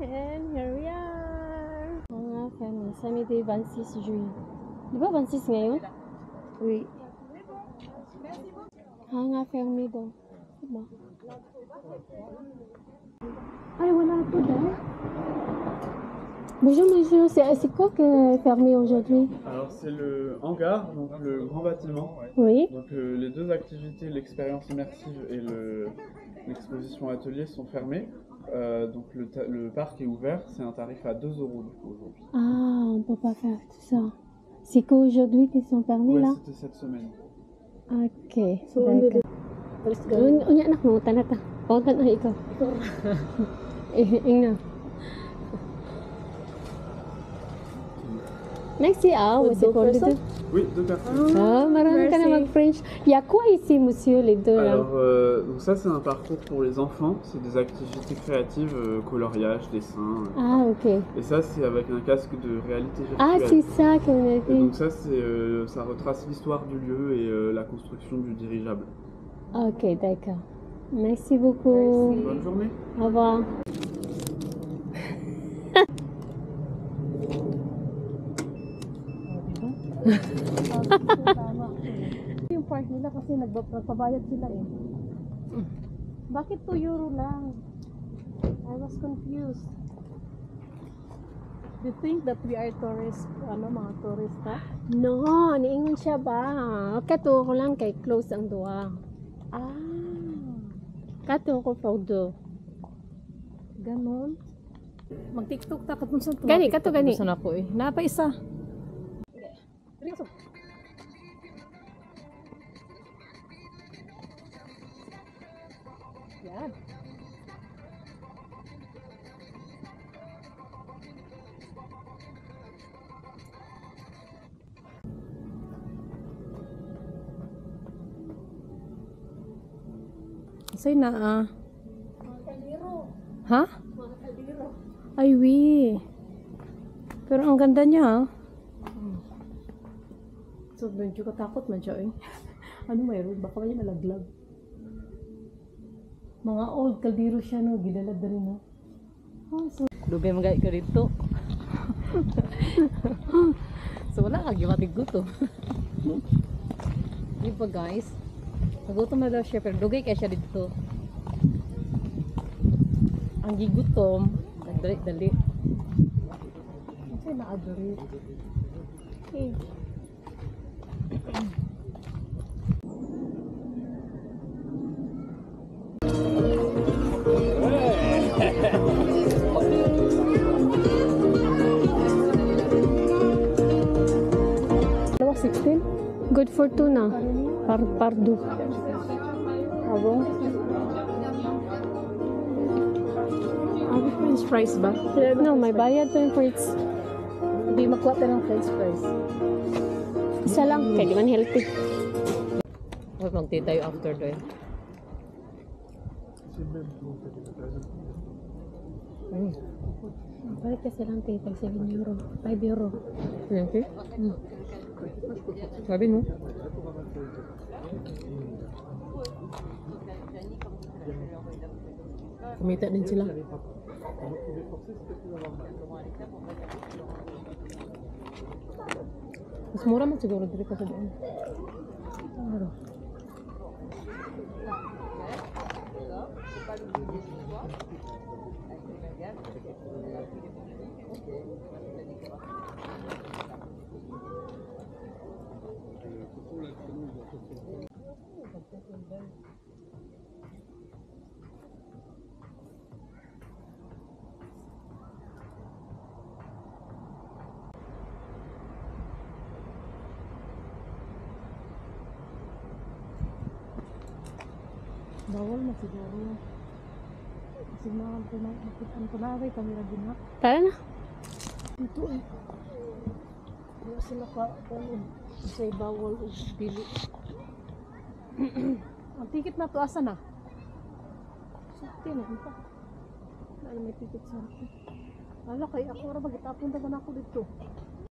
And here we are. Mga family, Samedi 26 juillet. Di ba 26 ngayon? Oui. Nga fermé daw. Diba? Ay, wala po daw. Bonjour monsieur, c'est quoi qui est fermé aujourd'hui? Alors c'est le hangar, donc le grand bâtiment. Oui. Donc les deux activités, l'expérience immersive et l'exposition atelier sont fermées. Donc le parc est ouvert, c'est un tarif à 2 € du coup aujourd'hui. Ah, on peut pas faire tout ça. C'est qu'aujourd'hui qu'ils sont fermés là? C'était cette semaine. Ok, d'accord. Unya anak mo, tanata. Pautan na ikaw. Ina. Merci, c'est pour les deux. Oui, 2 personnes. Ah, marrant ka na mag-French. Il y a quoi ici, monsieur, les deux là? Alors, donc ça c'est un parcours pour les enfants, c'est des activités créatives, coloriage, dessin. Ah, ok. Et ça c'est avec un casque de réalité virtuelle. Ah, c'est ça qu'on a Et dit. donc ça ça retrace l'histoire du lieu et la construction du dirigeable. Ok, d'accord. Merci beaucoup. Merci. Bonne journée. Au revoir. Yung park nila kasi nagpabayad sila eh. Bakit 2 euro lang? I was confused. Do you think that we are tourists, mga tourist ka? No, niingon siya ba? Kato ko lang kay close ang duwa. Kato ko photo. Ganon. Mag-tiktok ta katong sa Gani, kato gani. Gusto na ko eh. Napa isa. Rinso. Yan. Say na Ha? Ay, wi. Pero ang ganda niya, So, medyo katakot man siya eh. Ano mayroon? Baka may malaglag. Mga old kaldero siya, no? Gidalad na rin, no? So, dugay magay ka dito. So, wala ka, gimatig guto. Di ba, guys? Nagutom na daw siya, pero dugay kaya siya dito. Ang gigutom, nagdali-dali. Kasi na-adore. Okay. Dalawa 16? Good for tuna. Pardo. Abo? Abo French fries ba? No, may bayad to yung fruits. Hindi makuha tayo ng French fries. Isa lang, kaya di man healthy. Huwag magtay tayo after doon. Balik kasi lang titag 7 euro. 5 euro. Okay? Sabi mo? Kumita din sila. Mas mura man siguro dito kasi doon. Ano? Bawal na siguro. Kasi makikita ko na rin kami na din ha. Tara na. Dito eh. Wala sila say bawal o pili. Ang ticket na to, asa na? Sakti na ito. Wala may ticket sa akin. Wala kay ako rin magitapon naman ako dito.